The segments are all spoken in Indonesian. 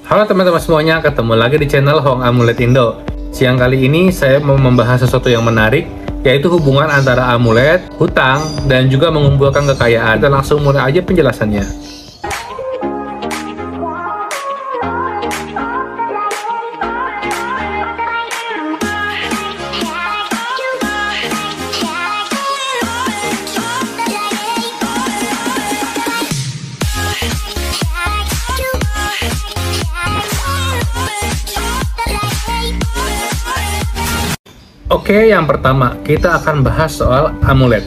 Halo teman-teman semuanya, ketemu lagi di channel Hong Amulet Indo. Siang kali ini saya mau membahas sesuatu yang menarik, yaitu hubungan antara amulet, hutang, dan juga mengumpulkan kekayaan. Kita langsung mulai aja penjelasannya. Oke, yang pertama kita akan bahas soal amulet.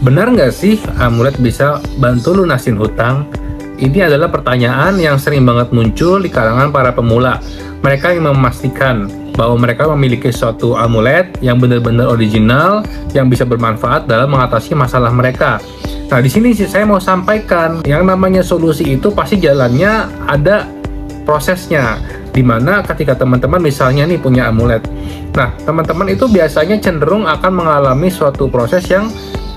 Benar nggak sih amulet bisa bantu lunasin hutang? Ini adalah pertanyaan yang sering banget muncul di kalangan para pemula. Mereka yang memastikan bahwa mereka memiliki suatu amulet yang benar-benar original, yang bisa bermanfaat dalam mengatasi masalah mereka. Nah, di sini saya mau sampaikan, yang namanya solusi itu pasti jalannya ada prosesnya. Dimana ketika teman-teman misalnya nih punya amulet, nah teman-teman itu biasanya cenderung akan mengalami suatu proses yang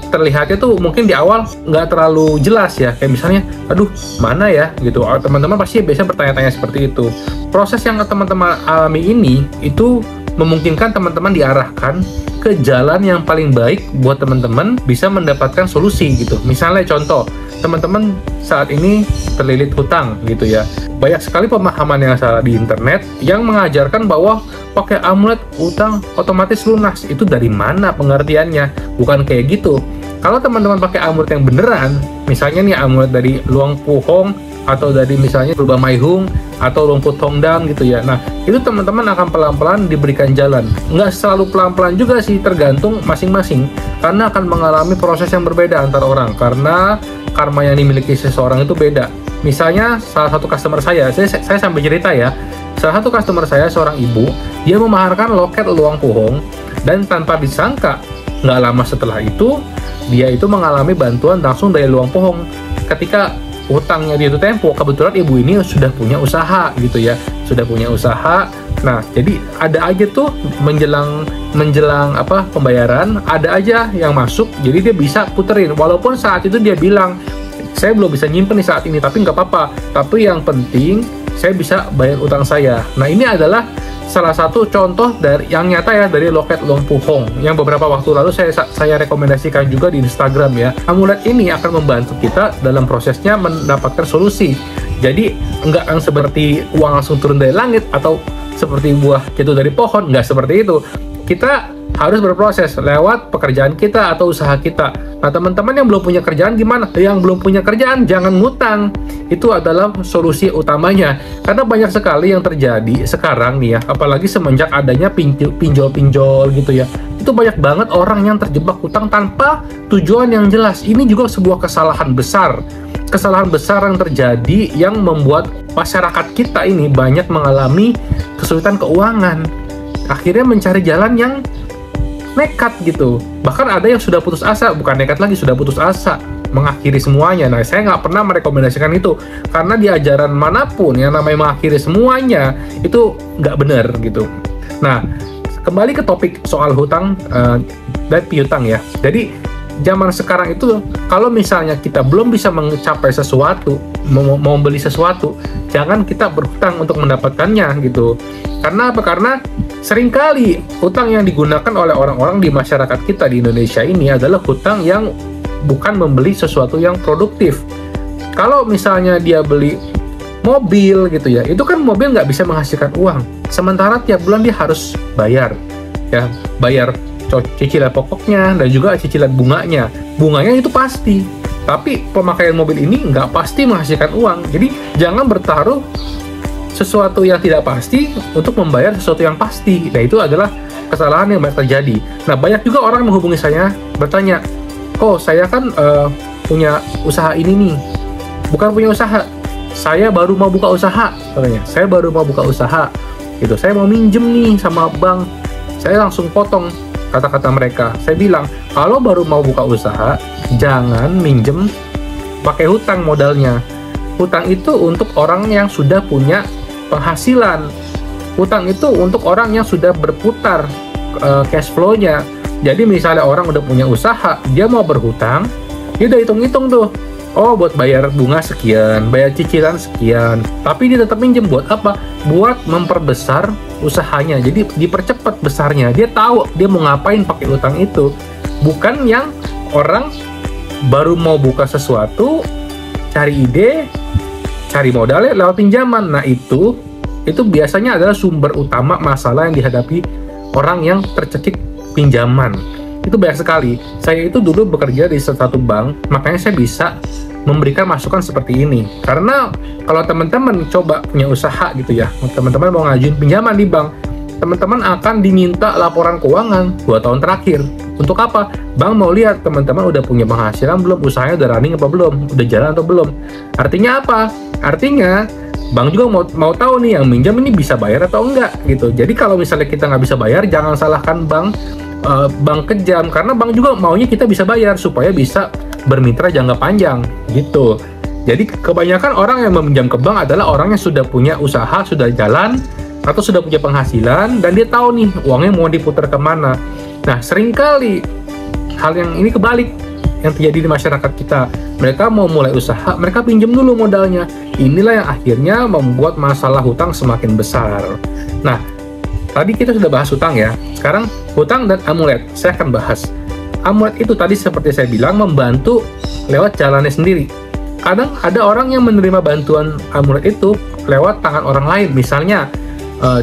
terlihatnya tuh mungkin di awal nggak terlalu jelas ya, kayak misalnya aduh mana ya gitu. Teman-teman pasti biasa bertanya-tanya seperti itu. Proses yang teman-teman alami ini itu memungkinkan teman-teman diarahkan ke jalan yang paling baik buat teman-teman bisa mendapatkan solusi gitu. Misalnya contoh, teman-teman saat ini terlilit hutang gitu ya. Banyak sekali pemahaman yang salah di internet yang mengajarkan bahwa pakai amulet hutang otomatis lunas. Itu dari mana pengertiannya? Bukan kayak gitu. Kalau teman-teman pakai amulet yang beneran, misalnya nih amulet dari Luang Pu Hong atau dari misalnya Rubah Mai Hung atau Lumput Hongdam gitu ya. Nah, itu teman-teman akan pelan-pelan diberikan jalan. Nggak selalu pelan-pelan juga sih, tergantung masing-masing. Karena akan mengalami proses yang berbeda antar orang. Karena karma yang dimiliki seseorang itu beda. Misalnya salah satu customer saya sambil cerita ya. Salah satu customer saya seorang ibu, dia memaharkan loket Luang Pu Hong dan tanpa disangka, nggak lama setelah itu, dia itu mengalami bantuan langsung dari Luang Pu Hong. Ketika hutangnya dia itu tempo, kebetulan ibu ini sudah punya usaha gitu ya, sudah punya usaha. Nah, jadi ada aja tuh menjelang pembayaran, ada aja yang masuk, jadi dia bisa puterin. Walaupun saat itu dia bilang, saya belum bisa nyimpen nih saat ini, tapi nggak apa-apa. Tapi yang penting saya bisa bayar utang saya. Nah, ini adalah salah satu contoh dari yang nyata ya dari loket Luang Pu Hong yang beberapa waktu lalu saya rekomendasikan juga di Instagram ya. Amulet ini akan membantu kita dalam prosesnya mendapatkan solusi. Jadi nggak yang seperti uang langsung turun dari langit atau seperti buah jatuh dari pohon, nggak seperti itu. Kita harus berproses lewat pekerjaan kita atau usaha kita. Nah, teman-teman yang belum punya kerjaan gimana? Yang belum punya kerjaan jangan ngutang. Itu adalah solusi utamanya. Karena banyak sekali yang terjadi sekarang nih ya, apalagi semenjak adanya pinjol-pinjol gitu ya. Itu banyak banget orang yang terjebak hutang tanpa tujuan yang jelas. Ini juga sebuah kesalahan besar. Kesalahan besar yang terjadi yang membuat masyarakat kita ini banyak mengalami kesulitan keuangan. Akhirnya mencari jalan yang nekat gitu. Bahkan ada yang sudah putus asa, bukan nekat lagi, sudah putus asa mengakhiri semuanya. Nah, saya nggak pernah merekomendasikan itu karena di ajaran manapun yang namanya mengakhiri semuanya itu nggak benar gitu. Nah, kembali ke topik soal hutang dan piutang ya. Jadi zaman sekarang itu kalau misalnya kita belum bisa mencapai sesuatu, mau beli sesuatu, jangan kita berhutang untuk mendapatkannya gitu. Karena apa? Karena seringkali hutang yang digunakan oleh orang-orang di masyarakat kita di Indonesia ini adalah hutang yang bukan membeli sesuatu yang produktif. Kalau misalnya dia beli mobil gitu ya, itu kan mobil nggak bisa menghasilkan uang. Sementara tiap bulan dia harus bayar, ya bayar cicilan pokoknya dan juga cicilan bunganya. Bunganya itu pasti, tapi pemakaian mobil ini nggak pasti menghasilkan uang. Jadi jangan bertaruh sesuatu yang tidak pasti untuk membayar sesuatu yang pasti. Nah, itu adalah kesalahan yang banyak terjadi. Nah, banyak juga orang menghubungi saya bertanya, "Oh, saya kan punya usaha ini nih." Bukan punya usaha, saya baru mau buka usaha katanya. Saya baru mau buka usaha gitu. Saya mau minjem nih sama bank. Saya langsung potong kata-kata mereka. Saya bilang, kalau baru mau buka usaha, jangan minjem pakai hutang modalnya. Hutang itu untuk orang yang sudah punya penghasilan. Hutang itu untuk orang yang sudah berputar cash flow-nya. Jadi misalnya orang udah punya usaha, dia mau berhutang, dia udah hitung-hitung tuh. Oh, buat bayar bunga sekian, bayar cicilan sekian. Tapi dia tetap minjem buat apa? Buat memperbesar usahanya. Jadi dipercepat besarnya. Dia tahu dia mau ngapain pakai utang itu. Bukan yang orang baru mau buka sesuatu, cari ide, cari modalnya lewat pinjaman. Nah, itu biasanya adalah sumber utama masalah yang dihadapi orang yang tercekik pinjaman. Itu banyak sekali. Saya itu dulu bekerja di satu bank, makanya saya bisa memberikan masukan seperti ini. Karena kalau teman-teman coba punya usaha gitu ya, teman-teman mau ngajuin pinjaman di bank, teman-teman akan diminta laporan keuangan 2 tahun terakhir. Untuk apa? Bank mau lihat teman-teman udah punya penghasilan belum, usahanya udah running apa belum, udah jalan atau belum. Artinya apa? Artinya bank juga mau tahu nih yang minjam ini bisa bayar atau enggak gitu. Jadi kalau misalnya kita nggak bisa bayar, jangan salahkan bank kejam, karena bank juga maunya kita bisa bayar supaya bisa bermitra jangka panjang gitu. Jadi kebanyakan orang yang meminjam ke bank adalah orang yang sudah punya usaha, sudah jalan, atau sudah punya penghasilan, dan dia tahu nih uangnya mau diputar kemana. Nah, seringkali hal yang ini kebalik yang terjadi di masyarakat kita. Mereka mau mulai usaha, mereka pinjam dulu modalnya. Inilah yang akhirnya membuat masalah hutang semakin besar. Nah, tadi kita sudah bahas hutang ya. Sekarang hutang dan amulet, saya akan bahas. Amulet itu tadi seperti saya bilang membantu lewat jalannya sendiri. Kadang ada orang yang menerima bantuan amulet itu lewat tangan orang lain. Misalnya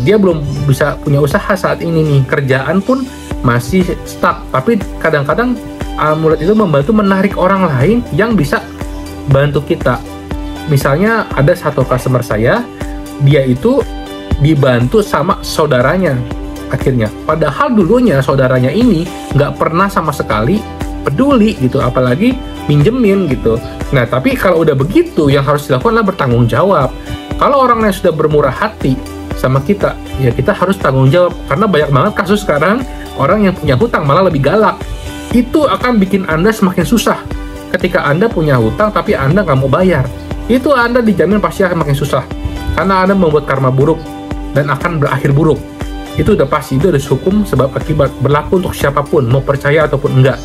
dia belum bisa punya usaha saat ini nih, kerjaan pun masih stuck. Tapi kadang-kadang amulet itu membantu menarik orang lain yang bisa bantu kita. Misalnya ada satu customer saya, dia itu dibantu sama saudaranya akhirnya. Padahal dulunya saudaranya ini nggak pernah sama sekali peduli gitu, apalagi minjemin gitu. Nah, tapi kalau udah begitu, yang harus dilakukan adalah bertanggung jawab. Kalau orang yang sudah bermurah hati sama kita, ya kita harus tanggung jawab. Karena banyak banget kasus sekarang, orang yang punya hutang malah lebih galak. Itu akan bikin Anda semakin susah. Ketika Anda punya hutang tapi Anda nggak mau bayar, itu Anda dijamin pasti akan makin susah. Karena Anda membuat karma buruk dan akan berakhir buruk. Itu udah pasti, itu ada hukum sebab akibat, berlaku untuk siapapun, mau percaya ataupun enggak.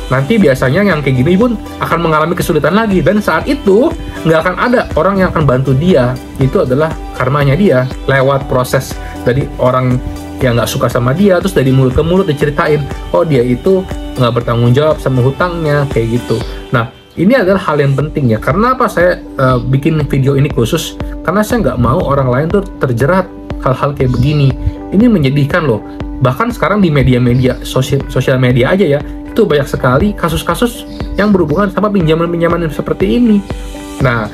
Nanti biasanya yang kayak gini pun akan mengalami kesulitan lagi, dan saat itu nggak akan ada orang yang akan bantu dia. Itu adalah karmanya dia lewat proses dari orang yang nggak suka sama dia, terus dari mulut ke mulut diceritain, oh dia itu nggak bertanggung jawab sama hutangnya, kayak gitu. Nah, ini adalah hal yang penting ya. Karena apa saya bikin video ini khusus? Karena saya nggak mau orang lain tuh terjerat hal-hal kayak begini. Ini menyedihkan loh. Bahkan sekarang di media-media, sosial media aja ya, itu banyak sekali kasus-kasus yang berhubungan sama pinjaman-pinjaman seperti ini. Nah,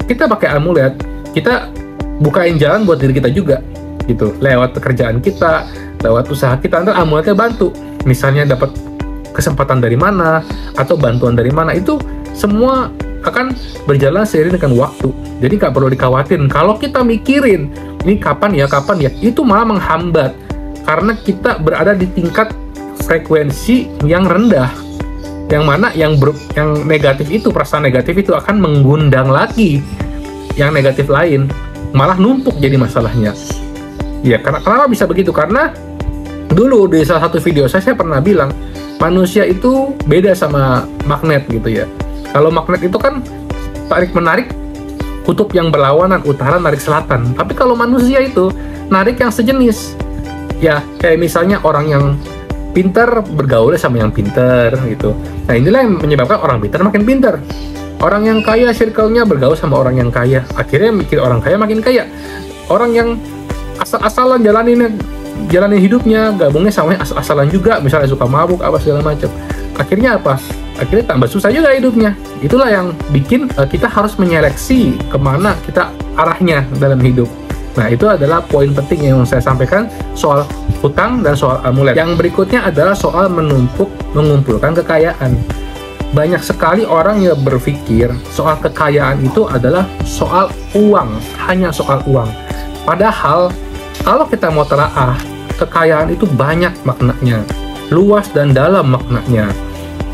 kita pakai amulet, kita bukain jalan buat diri kita juga gitu. Lewat pekerjaan kita, lewat usaha kita, nanti amuletnya bantu. Misalnya dapat kesempatan dari mana, atau bantuan dari mana, itu semua akan berjalan seiring dengan waktu. Jadi nggak perlu dikhawatirin. Kalau kita mikirin, ini kapan ya, itu malah menghambat. Karena kita berada di tingkat frekuensi yang rendah. Yang mana yang negatif itu, perasaan negatif itu akan menggundang lagi yang negatif lain. Malah numpuk jadi masalahnya. Ya, kenapa bisa begitu? Karena dulu di salah satu video saya pernah bilang, manusia itu beda sama magnet gitu ya. Kalau magnet itu kan tarik-menarik kutub yang berlawanan, utara narik selatan. Tapi kalau manusia itu narik yang sejenis. Ya, kayak misalnya orang yang pintar bergaul sama yang pintar gitu. Nah, inilah yang menyebabkan orang pintar makin pintar. Orang yang kaya circle-nya bergaul sama orang yang kaya. Akhirnya mikir orang kaya makin kaya. Orang yang asal-asalan jalanin hidupnya, gabungnya sama yang asal-asalan juga, misalnya suka mabuk apa segala macam. Akhirnya apa? Akhirnya tambah susah juga hidupnya. Itulah yang bikin kita harus menyeleksi kemana kita arahnya dalam hidup. Nah, itu adalah poin penting yang saya sampaikan soal hutang dan soal amulet. Yang berikutnya adalah soal mengumpulkan kekayaan. Banyak sekali orang yang berpikir soal kekayaan itu adalah soal uang, hanya soal uang. Padahal, kalau kita mau telaah, kekayaan itu banyak maknanya, luas dan dalam maknanya.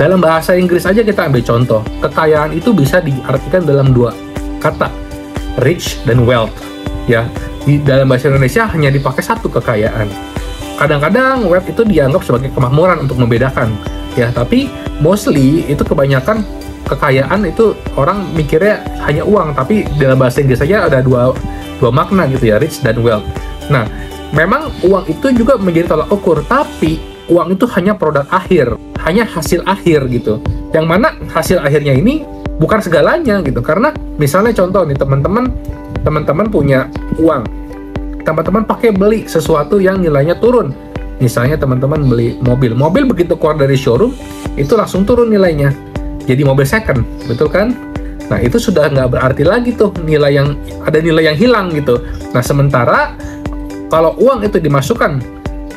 Dalam bahasa Inggris aja kita ambil contoh, kekayaan itu bisa diartikan dalam 2 kata, rich dan wealth. Ya, di dalam bahasa Indonesia hanya dipakai 1 kekayaan. Kadang-kadang wealth itu dianggap sebagai kemakmuran untuk membedakan. Ya, tapi mostly itu kebanyakan kekayaan itu orang mikirnya hanya uang, tapi dalam bahasa Inggris saja ada dua makna gitu ya, rich dan wealth. Nah, memang uang itu juga menjadi tolak ukur, tapi uang itu hanya produk akhir, hanya hasil akhir gitu. Yang mana hasil akhirnya ini bukan segalanya gitu. Karena misalnya contoh nih, teman-teman punya uang, teman-teman pakai beli sesuatu yang nilainya turun. Misalnya teman-teman beli mobil begitu keluar dari showroom itu langsung turun nilainya, jadi mobil second, betul kan? Nah, itu sudah nggak berarti lagi tuh nilai yang hilang gitu. Nah, sementara kalau uang itu dimasukkan,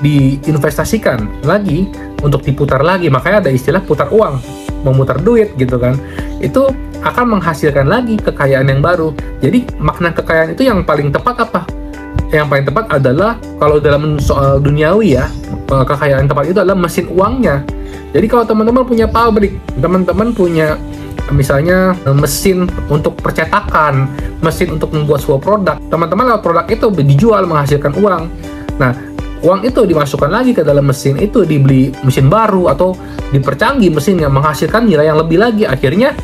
diinvestasikan lagi untuk diputar lagi, makanya ada istilah putar uang, memutar duit gitu kan, itu akan menghasilkan lagi kekayaan yang baru. Jadi makna kekayaan itu yang paling tepat apa? Yang paling tepat adalah kalau dalam soal duniawi ya, kekayaan tepat itu adalah mesin uangnya. Jadi kalau teman-teman punya pabrik, teman-teman punya misalnya mesin untuk percetakan, mesin untuk membuat sebuah produk, teman-teman lewat produk itu dijual menghasilkan uang. Nah, uang itu dimasukkan lagi ke dalam mesin itu, dibeli mesin baru atau dipercanggih mesin yang menghasilkan nilai yang lebih lagi, akhirnya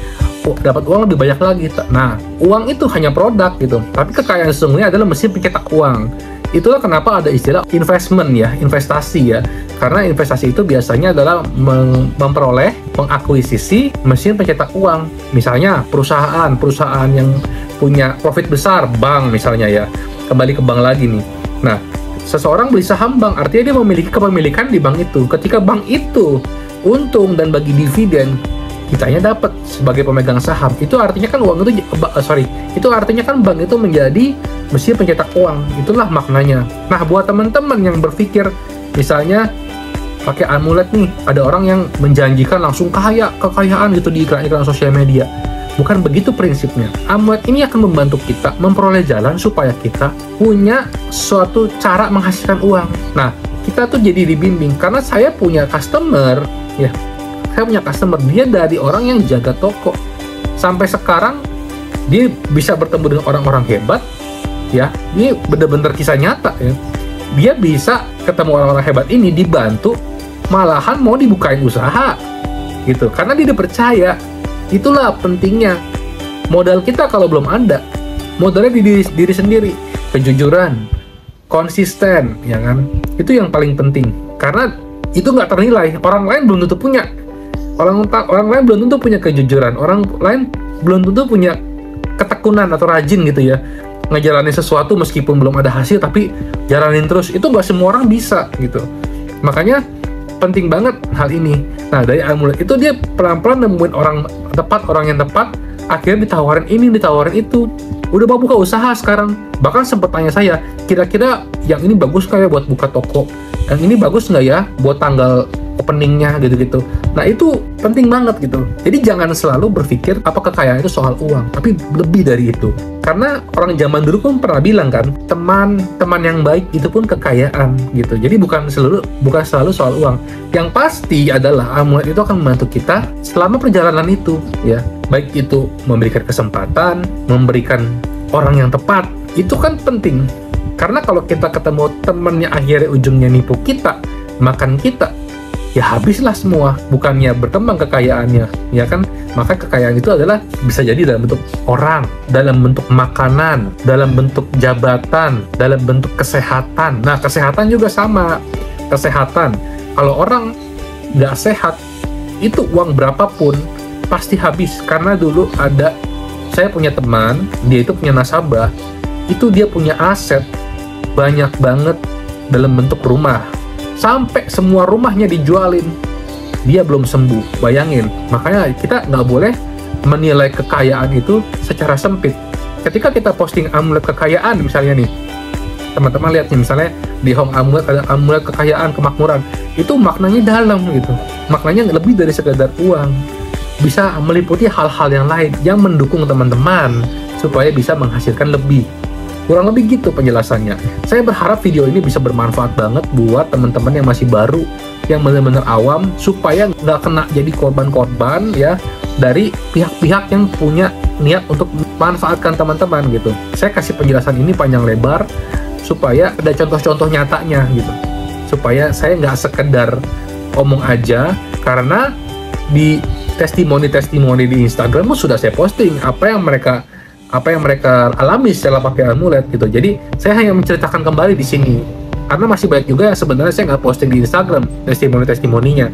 dapat uang lebih banyak lagi. Nah, uang itu hanya produk gitu, tapi kekayaan sesungguhnya adalah mesin pencetak uang. Itulah kenapa ada istilah investment ya, investasi ya, karena investasi itu biasanya adalah memperoleh, mengakuisisi mesin pencetak uang. Misalnya perusahaan yang punya profit besar, bank misalnya ya, kembali ke bank lagi nih. Nah, seseorang beli saham bank, artinya dia memiliki kepemilikan di bank itu. Ketika bank itu untung dan bagi dividen, kitanya dapat sebagai pemegang saham. Itu artinya kan itu artinya kan bank itu menjadi mesin pencetak uang. Itulah maknanya. Nah, buat teman-teman yang berpikir misalnya pakai amulet nih, ada orang yang menjanjikan langsung kekayaan gitu di iklan-iklan sosial media. Bukan begitu prinsipnya. Amulet ini akan membantu kita memperoleh jalan supaya kita punya suatu cara menghasilkan uang. Nah, kita tuh jadi dibimbing, karena saya punya customer ya. Saya punya customer, dia dari orang yang jaga toko sampai sekarang dia bisa bertemu dengan orang-orang hebat ya. Ini benar-benar kisah nyata ya. Dia bisa ketemu orang-orang hebat ini, dibantu, malahan mau dibukain usaha gitu, karena dia percaya. Itulah pentingnya modal kita. Kalau belum ada, modalnya di diri sendiri, kejujuran, konsisten ya kan, itu yang paling penting, karena itu nggak ternilai. Orang lain belum tentu punya. Orang lain belum tentu punya kejujuran, orang lain belum tentu punya ketekunan atau rajin gitu ya, ngejalanin sesuatu meskipun belum ada hasil tapi jalanin terus. Itu nggak semua orang bisa gitu. Makanya penting banget hal ini. Nah, dari amulet itu dia pelan-pelan nemuin orang yang tepat, akhirnya ditawarin ini, ditawarin itu. Udah mau buka usaha sekarang. Bahkan sempat tanya saya, kira-kira yang ini bagus nggak ya buat buka toko? Yang ini bagus nggak ya buat tanggal openingnya gitu-gitu. Nah, itu penting banget gitu. Jadi jangan selalu berpikir apa kekayaan itu soal uang, tapi lebih dari itu. Karena orang zaman dulu pun pernah bilang kan, teman yang baik itu pun kekayaan gitu. Jadi bukan selalu soal uang. Yang pasti adalah amulet itu akan membantu kita selama perjalanan itu ya. Baik itu memberikan kesempatan, memberikan orang yang tepat. Itu kan penting. Karena kalau kita ketemu temennya akhirnya ujungnya nipu kita, makan kita, ya habislah semua, bukannya berkembang kekayaannya, ya kan? Maka kekayaan itu adalah bisa jadi dalam bentuk orang, dalam bentuk makanan, dalam bentuk jabatan, dalam bentuk kesehatan. Nah, kesehatan juga sama. Kesehatan, kalau orang nggak sehat, itu uang berapapun pasti habis. Karena dulu saya punya teman, dia itu punya nasabah, itu dia punya aset banyak banget dalam bentuk rumah. Sampai semua rumahnya dijualin, dia belum sembuh. Bayangin. Makanya kita nggak boleh menilai kekayaan itu secara sempit. Ketika kita posting amulet kekayaan misalnya nih, teman-teman lihat nih, misalnya di home amulet ada amulet kekayaan, kemakmuran, itu maknanya dalam gitu. Maknanya lebih dari sekedar uang, bisa meliputi hal-hal yang lain yang mendukung teman-teman supaya bisa menghasilkan lebih. Kurang lebih gitu penjelasannya. Saya berharap video ini bisa bermanfaat banget buat teman-teman yang masih baru, yang benar-benar awam, supaya nggak kena jadi korban-korban ya dari pihak-pihak yang punya niat untuk memanfaatkan teman-teman gitu. Saya kasih penjelasan ini panjang lebar supaya ada contoh-contoh nyatanya gitu. Supaya saya nggak sekedar omong aja, karena di testimoni-testimoni di Instagram sudah saya posting apa yang mereka alami setelah pakai amulet gitu. Jadi saya hanya menceritakan kembali di sini, karena masih banyak juga sebenarnya saya nggak posting di Instagram testimoni-testimoninya,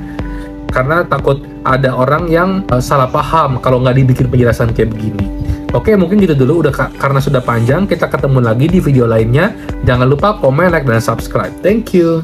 karena takut ada orang yang salah paham kalau nggak dibikin penjelasan kayak begini. Oke, mungkin gitu dulu, karena sudah panjang. Kita ketemu lagi di video lainnya. Jangan lupa komen, like, dan subscribe. Thank you.